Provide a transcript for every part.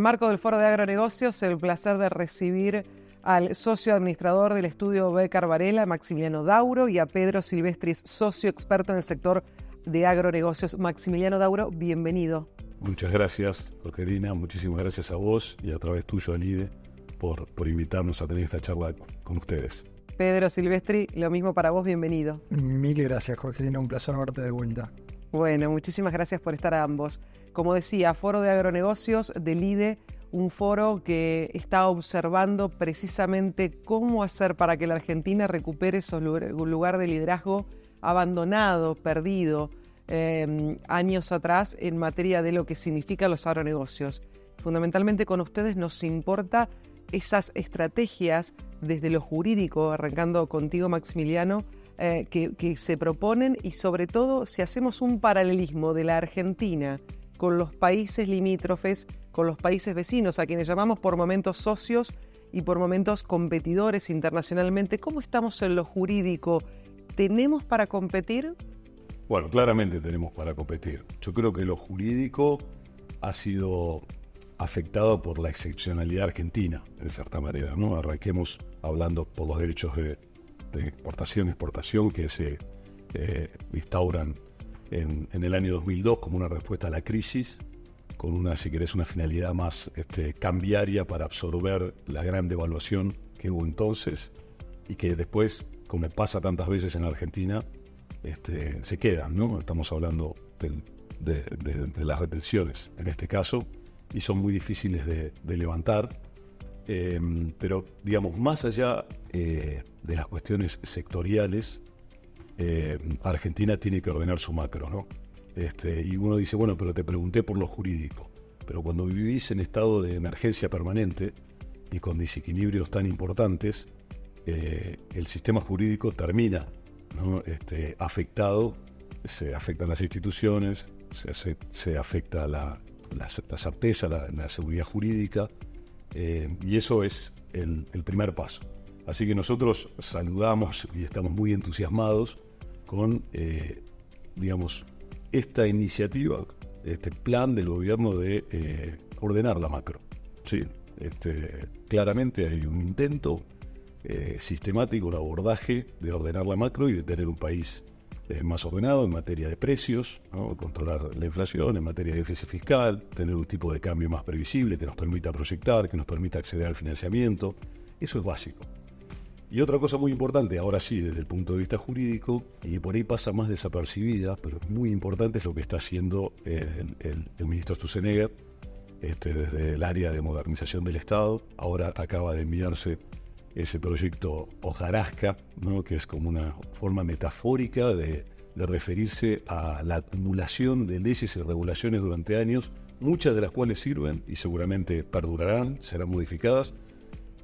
marco del Foro de Agronegocios, el placer de recibir al socio administrador del estudio Becar Varela, Maximiliano Dauro, y a Pedro Silvestris, socio experto en el sector de agronegocios. Maximiliano Dauro, bienvenido. Muchas gracias, Jorgelina. Muchísimas gracias a vos y a través tuyo, Alide, por invitarnos a tener esta charla con ustedes. Pedro Silvestri, lo mismo para vos, bienvenido. Mil gracias, Jorgelina, un placer verte de vuelta. Bueno, muchísimas gracias por estar a ambos. Como decía, Foro de Agronegocios del IDE, un foro que está observando precisamente cómo hacer para que la Argentina recupere esos lugar de liderazgo abandonado, perdido, años atrás en materia de lo que significan los agronegocios. Fundamentalmente con ustedes nos importa esas estrategias desde lo jurídico, arrancando contigo, Maximiliano, que se proponen, y sobre todo si hacemos un paralelismo de la Argentina con los países limítrofes, con los países vecinos, a quienes llamamos por momentos socios y por momentos competidores internacionalmente. ¿Cómo estamos en lo jurídico? ¿Tenemos para competir? Bueno, claramente tenemos para competir. Yo creo que lo jurídico ha sido afectado por la excepcionalidad argentina, de cierta manera, ¿no? Arranquemos hablando por los derechos de exportación y exportación que se instauran en el año 2002 como una respuesta a la crisis, con una, si querés, una finalidad más cambiaria para absorber la gran devaluación que hubo entonces y que después, como pasa tantas veces en Argentina, se quedan, ¿no? Estamos hablando de las retenciones en este caso, y son muy difíciles de levantar, pero digamos, más allá de las cuestiones sectoriales, Argentina tiene que ordenar su macro, ¿no? Y uno dice, bueno, pero te pregunté por lo jurídico. Pero cuando vivís en estado de emergencia permanente y con desequilibrios tan importantes, el sistema jurídico termina, ¿no? Afectado, se afectan las instituciones, se afecta la certeza, la seguridad jurídica, y eso es el primer paso. Así que nosotros saludamos y estamos muy entusiasmados con, digamos, esta iniciativa, este plan del gobierno de ordenar la macro. Sí, claramente hay un intento sistemático, un abordaje de ordenar la macro y de tener un país más ordenado en materia de precios, ¿no? Controlar la inflación, en materia de déficit fiscal, tener un tipo de cambio más previsible que nos permita proyectar, que nos permita acceder al financiamiento. Eso es básico. Y otra cosa muy importante, ahora sí, desde el punto de vista jurídico, y por ahí pasa más desapercibida, pero es muy importante, es lo que está haciendo el ministro Sturzenegger desde el área de modernización del Estado. Ahora acaba de enviarse ese proyecto hojarasca, ¿no? Que es como una forma metafórica de referirse a la acumulación de leyes y regulaciones durante años, muchas de las cuales sirven y seguramente perdurarán, serán modificadas,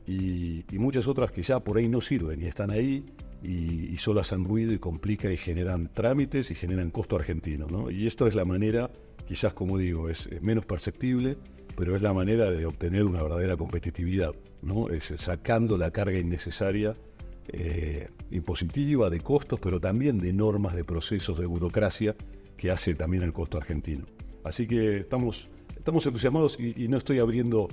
y muchas otras que ya por ahí no sirven y están ahí y solo hacen ruido y complican y generan trámites y generan costo argentino, ¿no? Y esto es la manera, quizás como digo, es menos perceptible, pero es la manera de obtener una verdadera competitividad, ¿no? Es sacando la carga innecesaria impositiva, de costos, pero también de normas, de procesos, de burocracia que hace también el costo argentino. Así que estamos entusiasmados y no estoy abriendo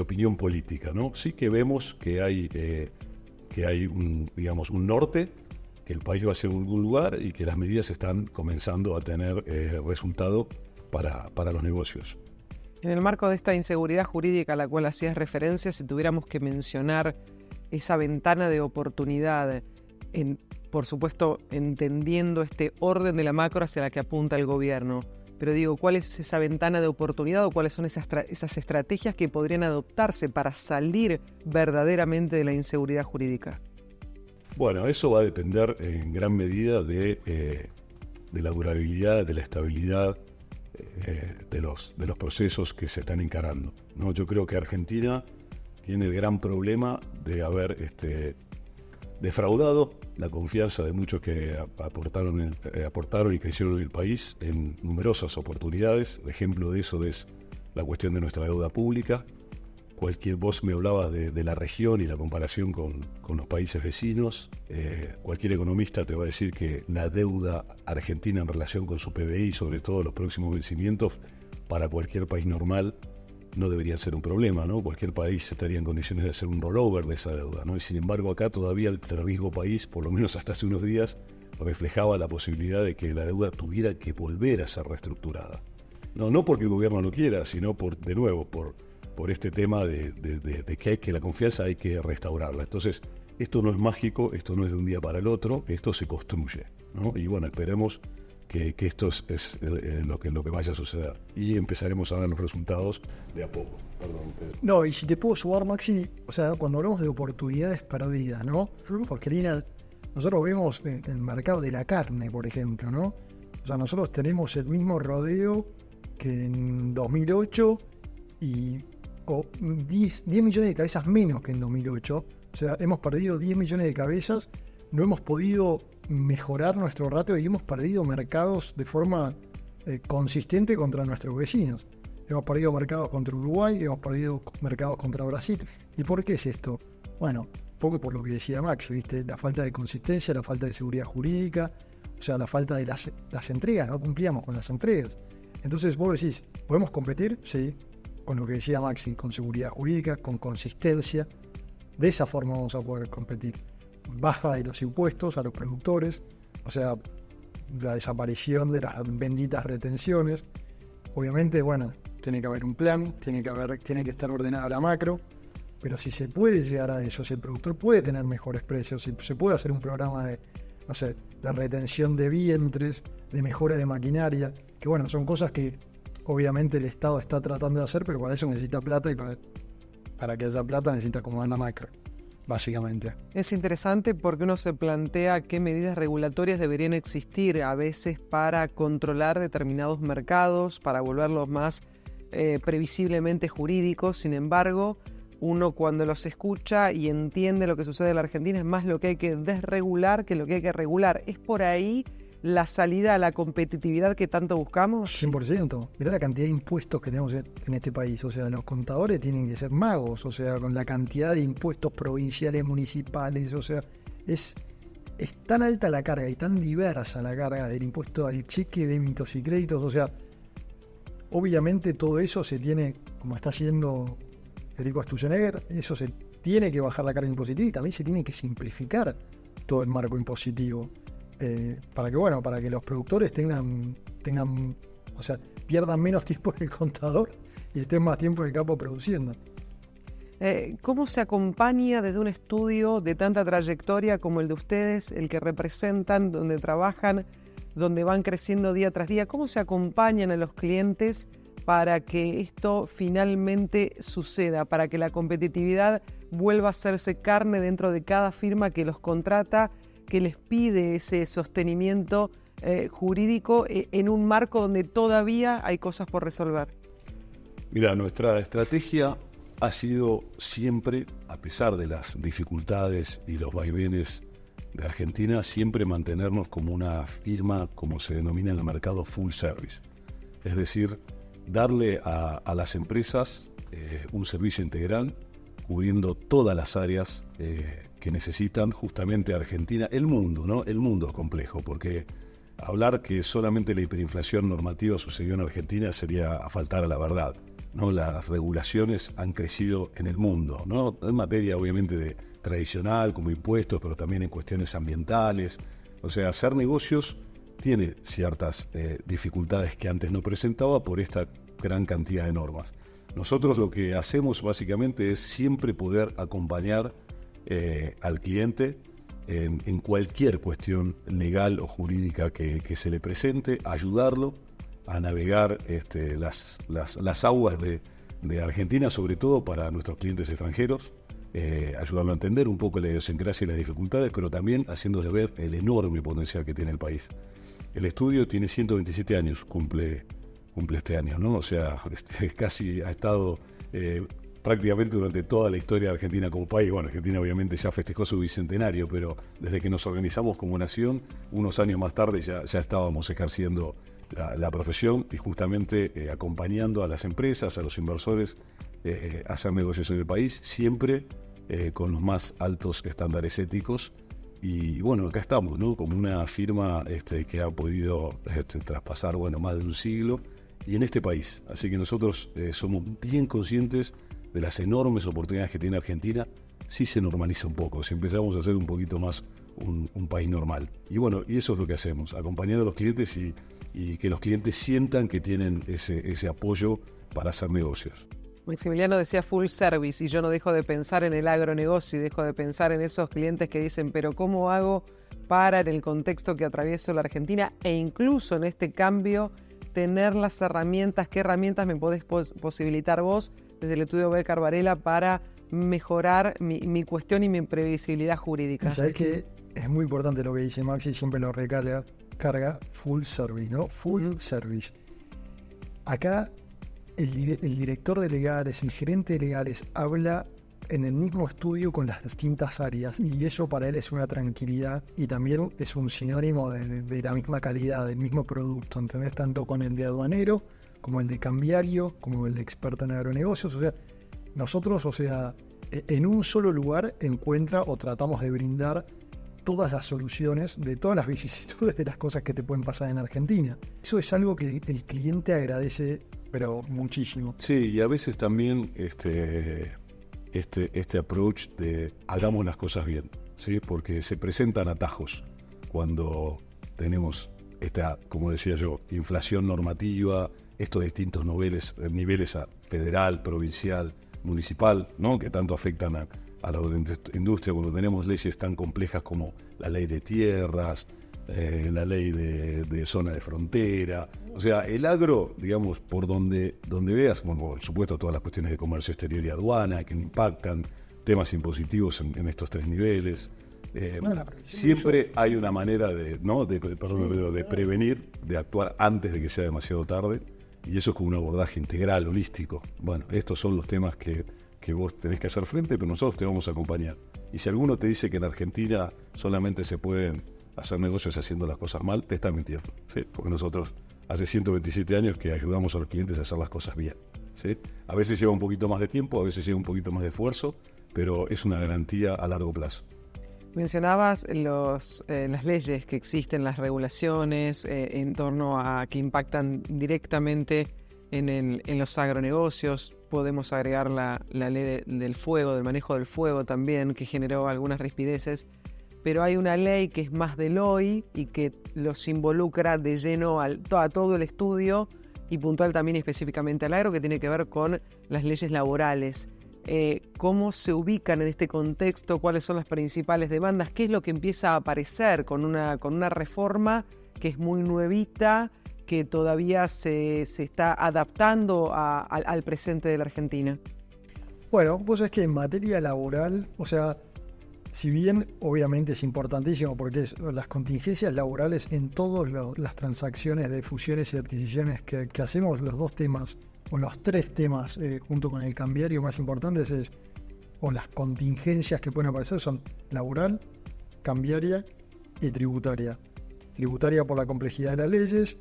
opinión política, ¿no? Sí que vemos que hay un norte, que el país va hacia algún lugar y que las medidas están comenzando a tener resultado para los negocios. En el marco de esta inseguridad jurídica a la cual hacías referencia, si tuviéramos que mencionar esa ventana de oportunidad, por supuesto entendiendo este orden de la macro hacia la que apunta el gobierno, pero digo, ¿cuál es esa ventana de oportunidad o cuáles son esas estrategias que podrían adoptarse para salir verdaderamente de la inseguridad jurídica? Bueno, eso va a depender en gran medida de la durabilidad, de la estabilidad de los procesos que se están encarando, ¿no? Yo creo que Argentina tiene el gran problema de haber defraudado la confianza de muchos que aportaron y crecieron en el país en numerosas oportunidades. Ejemplo de eso es la cuestión de nuestra deuda pública. Vos me hablabas de la región y la comparación con los países vecinos. Cualquier economista te va a decir que la deuda argentina en relación con su PBI, sobre todo los próximos vencimientos, para cualquier país normal, no deberían ser un problema, ¿no? Cualquier país estaría en condiciones de hacer un rollover de esa deuda, ¿no? Y sin embargo acá todavía el riesgo país, por lo menos hasta hace unos días, reflejaba la posibilidad de que la deuda tuviera que volver a ser reestructurada. No porque el gobierno no quiera, sino de nuevo, por este tema de que la confianza hay que restaurarla. Entonces, esto no es mágico, esto no es de un día para el otro, esto se construye, ¿no? Y bueno, esperemos que esto es lo que vaya a suceder. Y empezaremos a ver los resultados de a poco. Perdón, Pedro. No, y si te puedo sumar, Maxi, o sea, cuando hablamos de oportunidades perdidas, ¿no? Porque, Lina, nosotros vemos el mercado de la carne, por ejemplo, ¿no? O sea, nosotros tenemos el mismo rodeo que en 2008 o 10 millones de cabezas menos que en 2008. O sea, hemos perdido 10 millones de cabezas, no hemos podido mejorar nuestro ratio y hemos perdido mercados de forma consistente contra nuestros vecinos. Hemos perdido mercados contra Uruguay, hemos perdido mercados contra Brasil. ¿Y por qué es esto? Bueno, poco por lo que decía Max, ¿viste? La falta de consistencia, la falta de seguridad jurídica, o sea, la falta de las entregas, no cumplíamos con las entregas. Entonces vos decís, ¿podemos competir? Sí, con lo que decía Maxi, con seguridad jurídica, con consistencia. De esa forma vamos a poder competir. Baja de los impuestos a los productores, o sea, la desaparición de las benditas retenciones. Obviamente, bueno, tiene que haber un plan, tiene que estar ordenada la macro, pero si se puede llegar a eso, si el productor puede tener mejores precios, si se puede hacer un programa de retención de vientres, de mejora de maquinaria, que bueno, son cosas que obviamente el Estado está tratando de hacer, pero para eso necesita plata y para que haya plata necesita acomodar la macro, básicamente. Es interesante porque uno se plantea qué medidas regulatorias deberían existir a veces para controlar determinados mercados, para volverlos más previsiblemente jurídicos. Sin embargo, uno cuando los escucha y entiende lo que sucede en la Argentina, es más lo que hay que desregular que lo que hay que regular. ¿Es por ahí la salida a la competitividad que tanto buscamos? 100%. Mirá la cantidad de impuestos que tenemos en este país. O sea, los contadores tienen que ser magos. O sea, con la cantidad de impuestos provinciales, municipales. O sea, es tan alta la carga y tan diversa la carga del impuesto al cheque, débitos y créditos. O sea, obviamente todo eso se tiene, como está haciendo Federico Sturzenegger, eso se tiene que bajar la carga impositiva y también se tiene que simplificar todo el marco impositivo. Para que los productores tengan, o sea, pierdan menos tiempo en el contador y estén más tiempo en el campo produciendo. ¿Cómo se acompaña desde un estudio de tanta trayectoria como el de ustedes, el que representan, donde trabajan, donde van creciendo día tras día? ¿Cómo se acompañan a los clientes para que esto finalmente suceda, para que la competitividad vuelva a hacerse carne dentro de cada firma que los contrata, que les pide ese sostenimiento jurídico en un marco donde todavía hay cosas por resolver? Mira, nuestra estrategia ha sido siempre, a pesar de las dificultades y los vaivenes de Argentina, siempre mantenernos como una firma, como se denomina en el mercado, full service. Es decir, darle a las empresas un servicio integral, cubriendo todas las áreas que necesitan justamente Argentina, el mundo, ¿no? El mundo es complejo, porque hablar que solamente la hiperinflación normativa sucedió en Argentina sería faltar a la verdad, ¿no? Las regulaciones han crecido en el mundo, ¿no? En materia obviamente de tradicional, como impuestos, pero también en cuestiones ambientales. O sea, hacer negocios tiene ciertas dificultades que antes no presentaba por esta gran cantidad de normas. Nosotros lo que hacemos básicamente es siempre poder acompañar al cliente en cualquier cuestión legal o jurídica que se le presente, ayudarlo a navegar las aguas de Argentina, sobre todo para nuestros clientes extranjeros, ayudarlo a entender un poco la idiosincrasia y las dificultades, pero también haciéndole ver el enorme potencial que tiene el país. El estudio tiene 127 años, cumple este año, ¿no? O sea, casi ha estado prácticamente durante toda la historia de Argentina como país. Bueno, Argentina obviamente ya festejó su bicentenario, pero desde que nos organizamos como nación, unos años más tarde ya estábamos ejerciendo la profesión y justamente acompañando a las empresas, a los inversores a hacer negocios en el país, siempre con los más altos estándares éticos. Y bueno, acá estamos, ¿no? Como una firma que ha podido traspasar, bueno, más de un siglo y en este país. Así que nosotros somos bien conscientes de las enormes oportunidades que tiene Argentina si se normaliza un poco, si empezamos a ser un poquito más un país normal. Y bueno, y eso es lo que hacemos, acompañar a los clientes y que los clientes sientan que tienen ese apoyo para hacer negocios. Maximiliano decía full service y yo no dejo de pensar en el agronegocio y dejo de pensar en esos clientes que dicen, pero ¿cómo hago para, en el contexto que atravieso la Argentina e incluso en este cambio, tener las herramientas? ¿Qué herramientas me podés posibilitar vos desde el estudio Becar Varela para mejorar mi cuestión y mi previsibilidad jurídica? Sabes que es muy importante lo que dice Maxi, siempre lo carga full service, ¿no? Full service. Acá el director de legales, el gerente de legales habla en el mismo estudio con las distintas áreas y eso para él es una tranquilidad y también es un sinónimo de la misma calidad, del mismo producto, ¿entendés? Tanto con el de aduanero como el de cambiario, como el de experto en agronegocios. O sea, nosotros, en un solo lugar encuentra o tratamos de brindar todas las soluciones de todas las vicisitudes de las cosas que te pueden pasar en Argentina. Eso es algo que el cliente agradece, pero muchísimo. Sí, y a veces también este approach de hagamos las cosas bien, ¿sí? Porque se presentan atajos cuando tenemos esta, como decía yo, inflación normativa, estos distintos niveles a federal, provincial, municipal, ¿no? Que tanto afectan a la industria, cuando tenemos leyes tan complejas como la ley de tierras, la ley de zona de frontera. O sea, el agro, digamos, por donde veas, como por supuesto todas las cuestiones de comercio exterior y aduana que impactan, temas impositivos en estos tres niveles. Siempre hay una manera de prevenir, de actuar antes de que sea demasiado tarde, y eso es con un abordaje integral, holístico. Bueno, estos son los temas que vos tenés que hacer frente, pero nosotros te vamos a acompañar. Y si alguno te dice que en Argentina solamente se pueden hacer negocios haciendo las cosas mal, te está mintiendo, ¿sí? Porque nosotros hace 127 años que ayudamos a los clientes a hacer las cosas bien, ¿sí? A veces lleva un poquito más de tiempo, a veces lleva un poquito más de esfuerzo, pero es una garantía a largo plazo. Mencionabas las leyes que existen, las regulaciones en torno a que impactan directamente en los agronegocios. Podemos agregar la ley del fuego, del manejo del fuego también, que generó algunas rispideces. Pero hay una ley que es más del hoy y que los involucra de lleno a todo el estudio y puntual también específicamente al agro, que tiene que ver con las leyes laborales. ¿Cómo se ubican en este contexto? ¿Cuáles son las principales demandas? ¿Qué es lo que empieza a aparecer con una reforma que es muy nuevita, que todavía se está adaptando al presente de la Argentina? Bueno, vos sabés que en materia laboral, si bien obviamente es importantísimo porque las contingencias laborales en todas las transacciones de fusiones y adquisiciones que hacemos, los dos temas o los tres temas junto con el cambiario más importantes o las contingencias que pueden aparecer son laboral, cambiaria y tributaria. Tributaria por la complejidad de las leyes,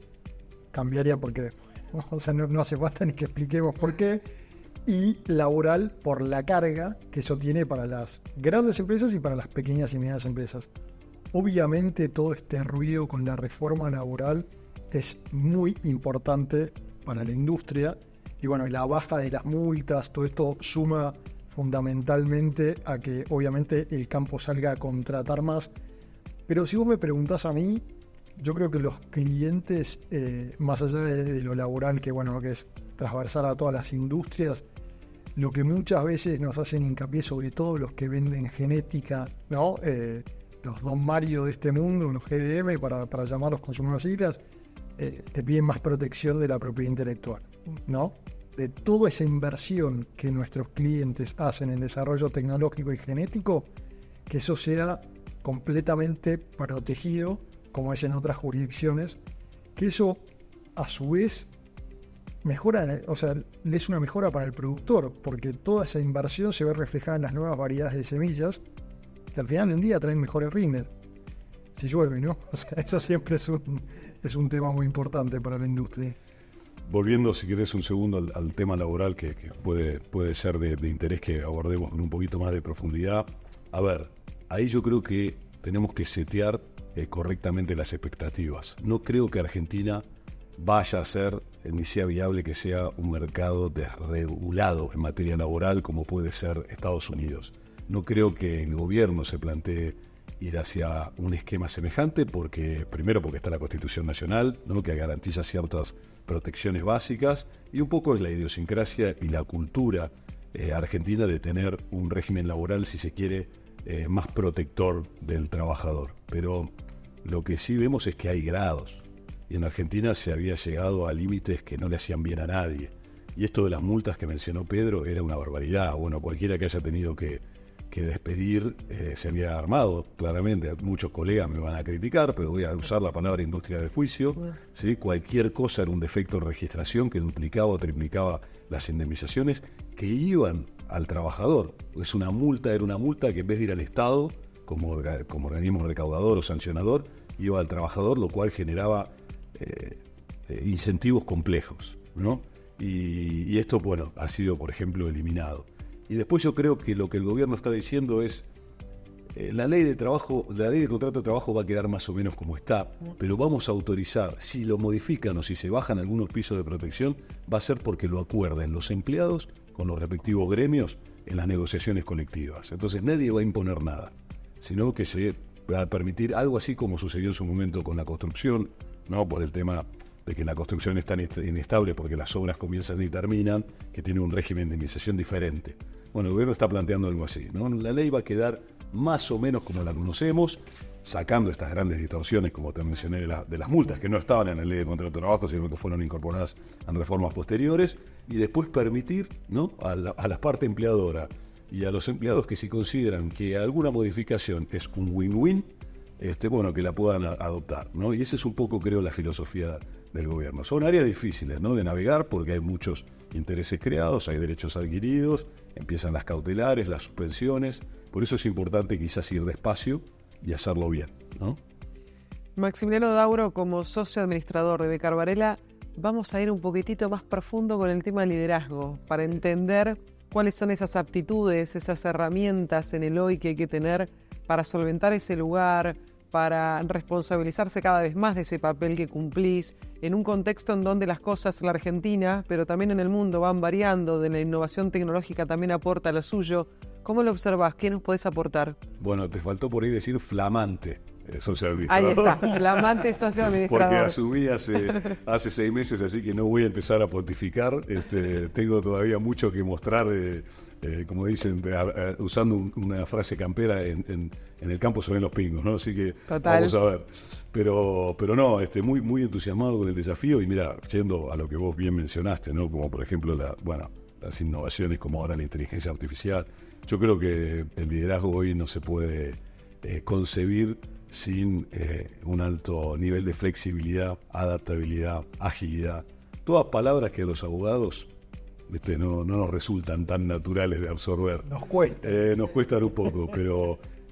cambiaria porque no hace falta ni que expliquemos por qué, y laboral por la carga que eso tiene para las grandes empresas y para las pequeñas y medianas empresas. Obviamente todo este ruido con la reforma laboral es muy importante para la industria y bueno, la baja de las multas, todo esto suma fundamentalmente a que obviamente el campo salga a contratar más. Pero si vos me preguntás a mí, yo creo que los clientes, más allá de lo laboral, que es transversal a todas las industrias, lo que muchas veces nos hacen hincapié, sobre todo los que venden genética, ¿no? Los Don Mario de este mundo, los GDM, para llamarlos con sus nuevas siglas, te piden más protección de la propiedad intelectual, ¿no? De toda esa inversión que nuestros clientes hacen en desarrollo tecnológico y genético, que eso sea completamente protegido, como es en otras jurisdicciones, que eso a su vez mejora, es una mejora para el productor, porque toda esa inversión se ve reflejada en las nuevas variedades de semillas, que al final del día traen mejores rindes. Si llueve, ¿no? Eso siempre es un tema muy importante para la industria. Volviendo, si querés, un segundo al tema laboral, que puede ser de interés que abordemos con un poquito más de profundidad. A ver, ahí yo creo que tenemos que setear correctamente las expectativas. No creo que Argentina vaya a ser ni sea viable que sea un mercado desregulado en materia laboral como puede ser Estados Unidos. No creo que el gobierno se plantee ir hacia un esquema semejante primero porque está la Constitución Nacional, ¿no?, que garantiza ciertas protecciones básicas, y un poco es la idiosincrasia y la cultura argentina de tener un régimen laboral, si se quiere, más protector del trabajador. Pero lo que sí vemos es que hay grados. Y en Argentina se había llegado a límites que no le hacían bien a nadie. Y esto de las multas que mencionó Pedro era una barbaridad. Bueno, cualquiera que haya tenido que despedir se había armado, claramente. Muchos colegas me van a criticar, pero voy a usar la palabra industria del juicio. ¿Sí? Cualquier cosa era un defecto de registración que duplicaba o triplicaba las indemnizaciones que iban al trabajador. Era una multa que en vez de ir al Estado, como organismo recaudador o sancionador, iba al trabajador, lo cual generaba incentivos complejos, ¿no? Y esto, bueno, ha sido, por ejemplo, eliminado. Y después yo creo que lo que el gobierno está diciendo es la ley de contrato de trabajo va a quedar más o menos como está, pero vamos a autorizar, si lo modifican o si se bajan algunos pisos de protección, va a ser porque lo acuerden los empleados con los respectivos gremios en las negociaciones colectivas. Entonces nadie va a imponer nada, sino que se va a permitir algo así como sucedió en su momento con la construcción, ¿no? Por el tema de que la construcción es tan inestable porque las obras comienzan y terminan, que tiene un régimen de indemnización diferente. Bueno, el gobierno está planteando algo así, ¿no? La ley va a quedar más o menos como la conocemos, sacando estas grandes distorsiones, como te mencioné, de las multas, que no estaban en la ley de contrato de trabajo, sino que fueron incorporadas en reformas posteriores, y después permitir, ¿no?, a la parte empleadora y a los empleados que si consideran que alguna modificación es un win-win, bueno, que la puedan adoptar, ¿no? Y esa es un poco, creo, la filosofía del gobierno. Son áreas difíciles, ¿no?, de navegar porque hay muchos intereses creados, hay derechos adquiridos, empiezan las cautelares, las suspensiones. Por eso es importante quizás ir despacio y hacerlo bien, ¿no? Maximiliano Dauro, como socio administrador de Becar Varela, vamos a ir un poquitito más profundo con el tema de liderazgo, para entender cuáles son esas aptitudes, esas herramientas en el hoy que hay que tener para solventar ese lugar, para responsabilizarse cada vez más de ese papel que cumplís, en un contexto en donde las cosas en la Argentina, pero también en el mundo, van variando, de la innovación tecnológica también aporta lo suyo. ¿Cómo lo observás? ¿Qué nos podés aportar? Bueno, te faltó por ahí decir flamante socio administrador. Ahí está, flamante socio administrador. Porque asumí hace 6 meses, así que no voy a empezar a pontificar. Tengo todavía mucho que mostrar, como dicen, usando una frase campera, en el campo se ven los pingos, ¿no? Así que Total. Vamos a ver. Pero no, muy, muy entusiasmado con el desafío y mira, yendo a lo que vos bien mencionaste, ¿no? Como por ejemplo las innovaciones como ahora la inteligencia artificial. Yo creo que el liderazgo hoy no se puede concebir sin un alto nivel de flexibilidad, adaptabilidad, agilidad. Todas palabras que a los abogados no nos resultan tan naturales de absorber. Nos cuesta. Nos cuestan un poco,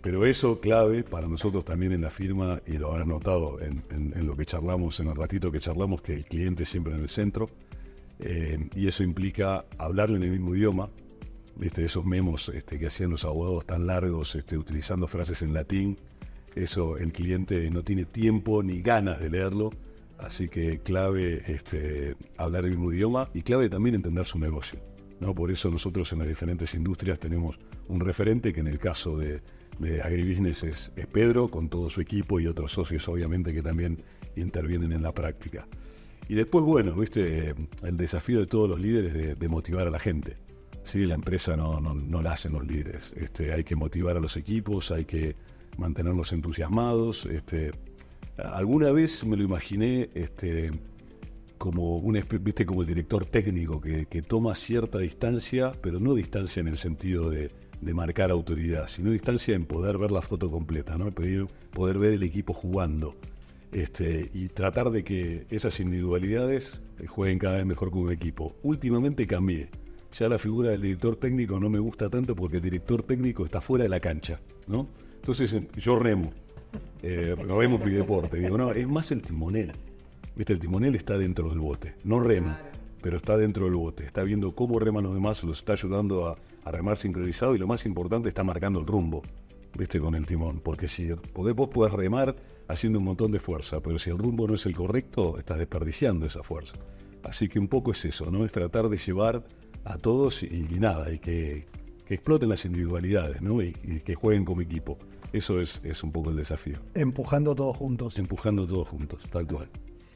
pero eso clave para nosotros también en la firma, y lo habrás notado en lo que charlamos, en el ratito que charlamos, que el cliente siempre en el centro, y eso implica hablarle en el mismo idioma. Esos memos que hacían los abogados tan largos, utilizando frases en latín, eso el cliente no tiene tiempo ni ganas de leerlo, así que clave hablar el mismo idioma y clave también entender su negocio, ¿no? Por eso nosotros en las diferentes industrias tenemos un referente que en el caso de Agribusiness es Pedro, con todo su equipo y otros socios obviamente que también intervienen en la práctica. Y después, bueno, el desafío de todos los líderes de motivar a la gente. Sí, la empresa no la hacen los líderes. Hay que motivar a los equipos, hay que mantenerlos entusiasmados. Alguna vez me lo imaginé como como el director técnico que toma cierta distancia, pero no distancia en el sentido de marcar autoridad, sino distancia en poder ver la foto completa, ¿no? Poder ver el equipo jugando. Y tratar de que esas individualidades jueguen cada vez mejor como equipo. Últimamente cambié. Ya la figura del director técnico no me gusta tanto porque el director técnico está fuera de la cancha, ¿no? Entonces yo remo mi deporte. Digo, no, es más el timonel. El timonel está dentro del bote, no remo, pero está dentro del bote. Está viendo cómo reman los demás, los está ayudando a remar sincronizado y lo más importante, está marcando el rumbo. ¿viste? Con el timón, porque vos podés remar haciendo un montón de fuerza, pero si el rumbo no es el correcto, estás desperdiciando esa fuerza. Así que un poco es eso, ¿no? Es tratar de llevar a todos y nada, y que exploten las individualidades, ¿no? Y que jueguen como equipo. Eso es un poco el desafío. Empujando todos juntos. Empujando todos juntos, tal cual.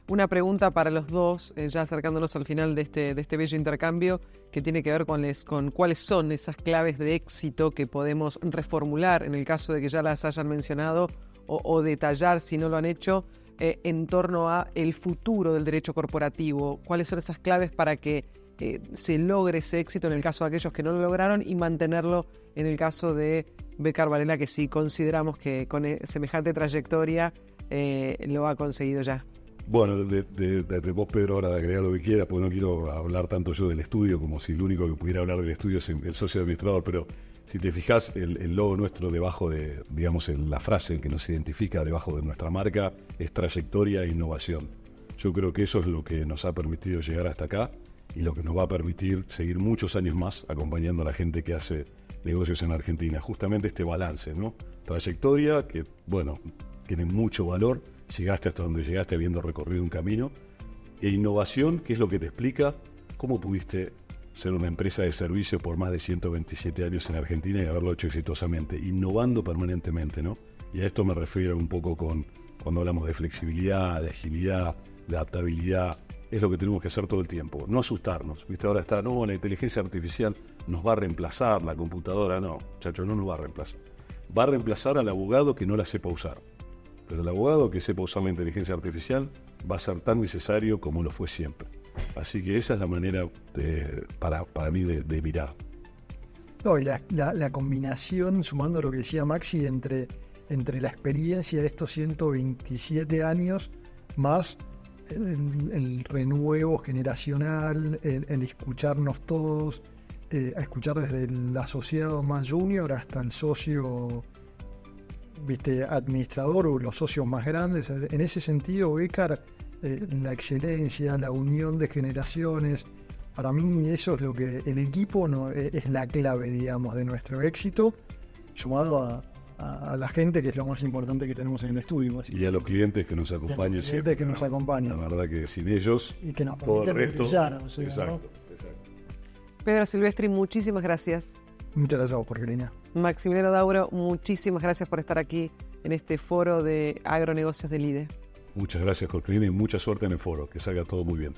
Una pregunta para los dos, ya acercándonos al final de este bello intercambio, que tiene que ver con cuáles son esas claves de éxito que podemos reformular en el caso de que ya las hayan mencionado o detallar si no lo han hecho en torno a el futuro del derecho corporativo. ¿Cuáles son esas claves para que se logre ese éxito en el caso de aquellos que no lo lograron y mantenerlo en el caso de Becar Varela, que sí consideramos que con semejante trayectoria lo ha conseguido ya? Bueno, de vos, Pedro, ahora de agregar lo que quieras, porque no quiero hablar tanto yo del estudio, como si el único que pudiera hablar del estudio es el socio administrador, pero si te fijas, el logo nuestro debajo de, digamos, la frase que nos identifica debajo de nuestra marca es trayectoria e innovación. Yo creo que eso es lo que nos ha permitido llegar hasta acá y lo que nos va a permitir seguir muchos años más acompañando a la gente que hace negocios en Argentina. Justamente este balance, ¿no? Trayectoria que, bueno, tiene mucho valor. Llegaste hasta donde llegaste habiendo recorrido un camino, e innovación, que es lo que te explica cómo pudiste ser una empresa de servicio por más de 127 años en Argentina y haberlo hecho exitosamente, innovando permanentemente, ¿no? Y a esto me refiero un poco cuando hablamos de flexibilidad, de agilidad, de adaptabilidad. Es lo que tenemos que hacer todo el tiempo, no asustarnos, ¿viste? Ahora está, no, la inteligencia artificial nos va a reemplazar, la computadora no, muchachos, no nos va a reemplazar. Va a reemplazar al abogado que no la sepa usar. Pero el abogado que sepa usar la inteligencia artificial va a ser tan necesario como lo fue siempre. Así que esa es la manera para mí de mirar. No, y la combinación, sumando lo que decía Maxi, entre la experiencia de estos 127 años más el renuevo generacional, el escucharnos todos, a escuchar desde el asociado más junior hasta el socio administrador o los socios más grandes. En ese sentido, Becar, la excelencia, la unión de generaciones, para mí eso es lo que el equipo es la clave, digamos, de nuestro éxito, sumado a la gente, que es lo más importante que tenemos en el estudio. Y a los clientes que nos acompañan siempre. Que nos acompañan. La verdad que sin ellos, y que nos todo el resto. Brillar, o sea, exacto. Pedro Silvestri, muchísimas gracias. Muchas gracias a vos, Jorgelina. Maximiliano Dauro, muchísimas gracias por estar aquí en este foro de agronegocios del IDE. Muchas gracias, Jorgelina, y mucha suerte en el foro, que salga todo muy bien.